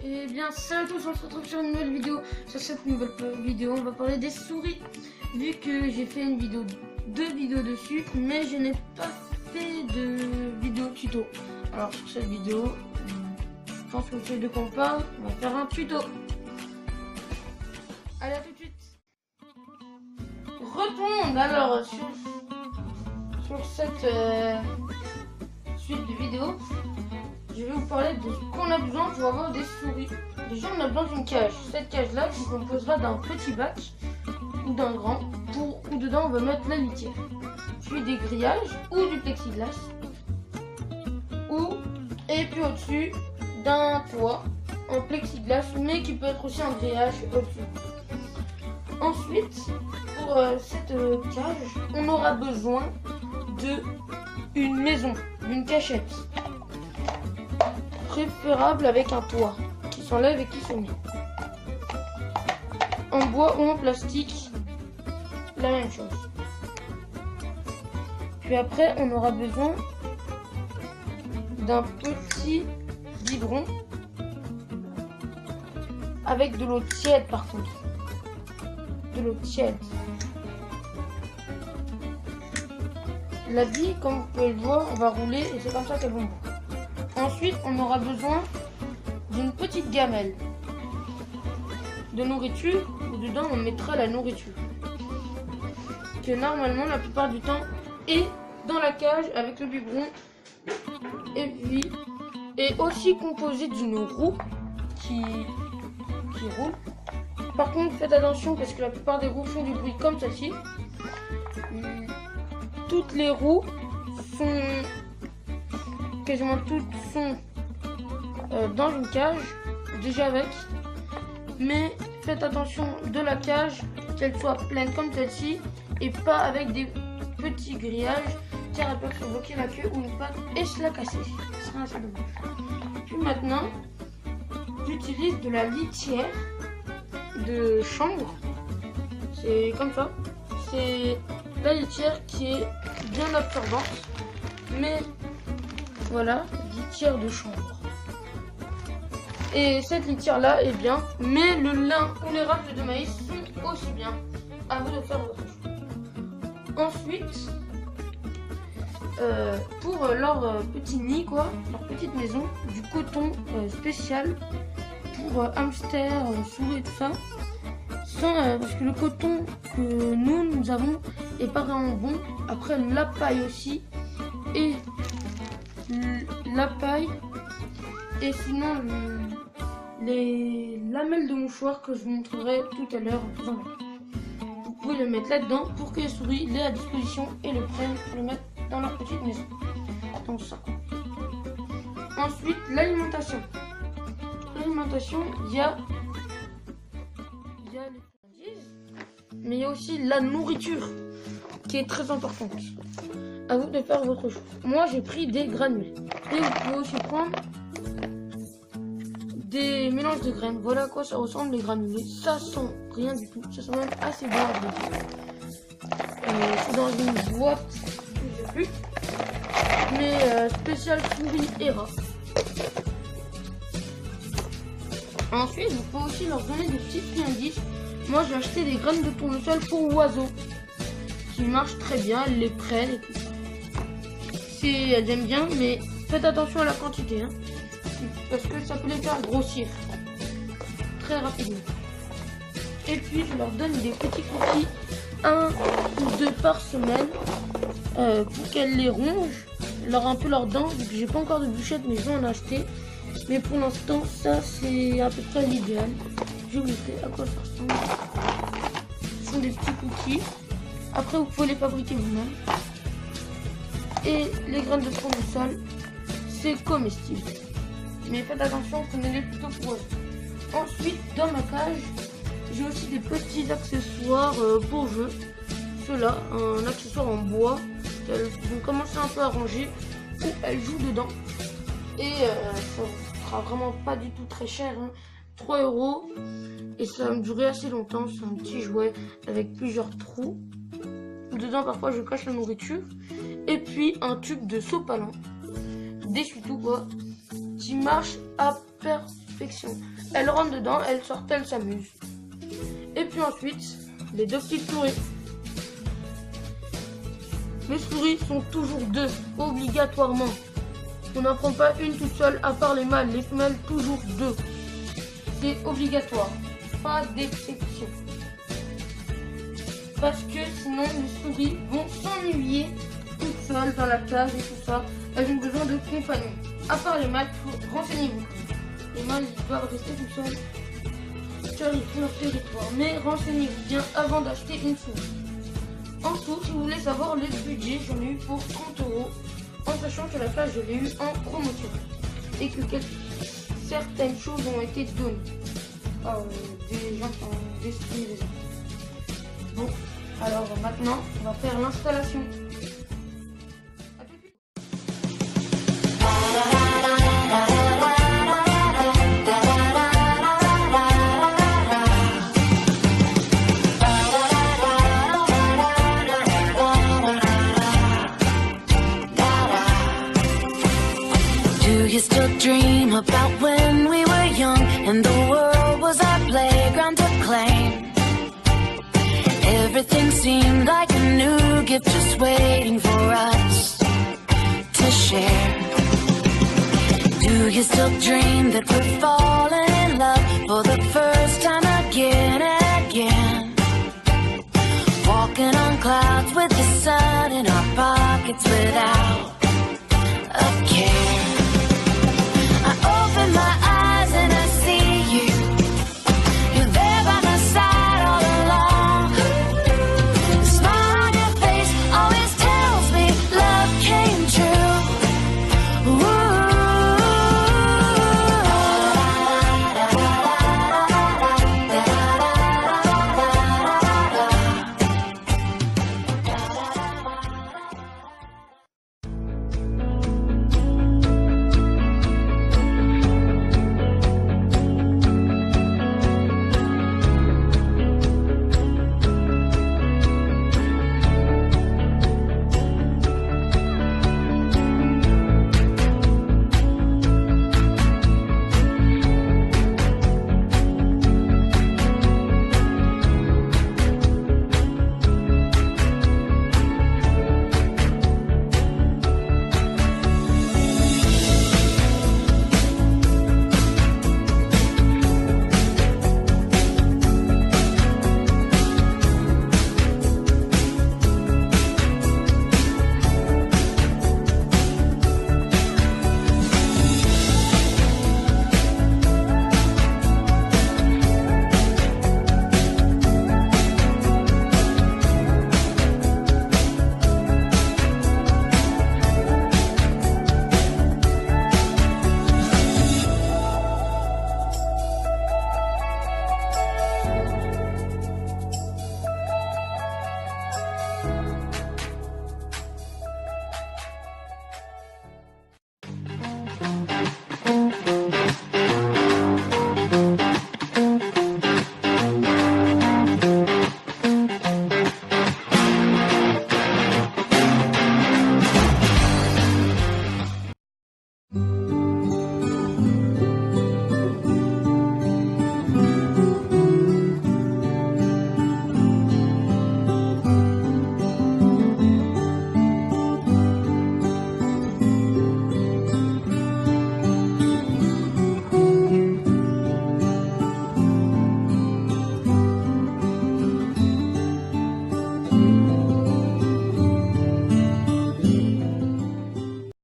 Et bien salut à tous, on se retrouve sur une nouvelle vidéo. Sur cette nouvelle vidéo, on va parler des souris. Vu que j'ai fait deux vidéos dessus, mais je n'ai pas fait de vidéo tuto. Alors sur cette vidéo, je pense que vous savez de quoi on parle. On va faire un tuto. Allez, à tout de suite. Retourne alors sur cette suite de vidéos. Je vais vous parler de ce qu'on a besoin pour avoir des souris. Déjà, on a besoin d'une cage. Cette cage-là qui composera d'un petit bac ou d'un grand, où dedans on va mettre la litière. Puis des grillages ou du plexiglas. Et puis au-dessus d'un toit en plexiglas, mais qui peut être aussi un grillage au-dessus. Ensuite, pour cette cage, on aura besoin d'une maison, d'une cachette. Préférable avec un toit qui s'enlève et qui se met. En bois ou en plastique, la même chose. Puis après, on aura besoin d'un petit biberon avec de l'eau tiède par contre. De l'eau tiède. La bille, comme vous pouvez le voir, va rouler et c'est comme ça qu'elle va mourir. Ensuite, on aura besoin d'une petite gamelle de nourriture où dedans on mettra la nourriture que normalement la plupart du temps est dans la cage avec le biberon et puis est aussi composée d'une roue qui roule. Par contre, faites attention parce que la plupart des roues font du bruit comme celle-ci. Toutes les roues sont quasiment toutes sont dans une cage déjà avec, mais faites attention de la cage qu'elle soit pleine comme celle-ci et pas avec des petits grillages car elles peuvent se bloquer la queue ou une patte et se la casser. Ce serait assez dommage. Puis maintenant, j'utilise de la litière de chambre. C'est comme ça. C'est la litière qui est bien absorbante, mais voilà, litière de chambre. Et cette litière là est bien, mais le lin ou les rafles de maïs sont aussi bien. À vous de faire votre choix. Ensuite, pour leur petit nid, leur petite maison, du coton spécial pour hamster, souris et tout ça. Parce que le coton que nous avons est pas vraiment bon. Après la paille aussi et la paille et sinon les lamelles de mouchoir que je vous montrerai tout à l'heure. Vous pouvez le mettre là-dedans pour que les souris l'aient à disposition et le prennent pour le mettre dans leur petite maison. Donc ça. Ensuite, l'alimentation. L'alimentation, il y a les friandises, mais il y a aussi la nourriture qui est très importante. À vous de faire votre choix. Moi, j'ai pris des granulés. Et vous pouvez aussi prendre des mélanges de graines. Voilà à quoi ça ressemble les granulés. Ça sent rien du tout. Ça sent même assez bon. C'est dans une boîte que j'ai plus. Mais spécial souris et rats. Ensuite, vous pouvez aussi leur donner des petites friandises. Moi, j'ai acheté des graines de tournesol pour oiseaux. Qui marchent très bien. Elles les prennent et tout ça. Elles aiment bien, mais faites attention à la quantité. Hein, parce que ça peut les faire grossir très rapidement. Et puis, je leur donne des petits cookies 1 ou 2 par semaine pour qu'elles les rongent. Leur un peu leurs dents, vu que j'ai pas encore de bûchette, mais je vais en acheter. Mais pour l'instant, ça c'est à peu près l'idéal. Je vais vous montrer à quoi ça ressemble. Ce sont des petits cookies. Après, vous pouvez les fabriquer vous-même. Et les graines de tournesol, c'est comestible. Mais faites attention, prenez-les plutôt pour eux. Ensuite, dans ma cage, j'ai aussi des petits accessoires pour jeu. Ceux-là, un accessoire en bois qu'elles vont commencer un peu à ranger où elles jouent dedans. Et ça sera vraiment pas du tout très cher, hein. 3 € et ça va me durer assez longtemps. C'est un petit jouet avec plusieurs trous. Dedans, parfois, je cache la nourriture. Et puis, un tube de sopalin, d'essuie-tout qui marche à d'inspection. Elle rentre dedans, elle sort, elle s'amuse. Et puis ensuite, les deux petites souris. Les souris sont toujours deux, obligatoirement. On n'en prend pas une toute seule, à part les mâles. Les femelles, toujours deux. C'est obligatoire, pas d'exception. Parce que sinon, les souris vont s'ennuyer toutes seules dans la cage et tout ça. Elles ont besoin de compagnie. À part les mâles, renseignez-vous. Les mâles, ils doivent rester tout seuls, car ils font leur territoire. Mais renseignez-vous bien avant d'acheter une souris. En tout, si vous voulez savoir le budget, j'en ai eu pour 30 €, en sachant que la cage, je l'ai eu en promotion. Et que certaines choses ont été données par des gens qui ont destiné les gens. Bon, alors maintenant, on va faire l'installation. Do you still dream about when we were young and the world was our playground to claim? Everything seemed like a new gift just waiting for us to share. Do you still dream that we're falling?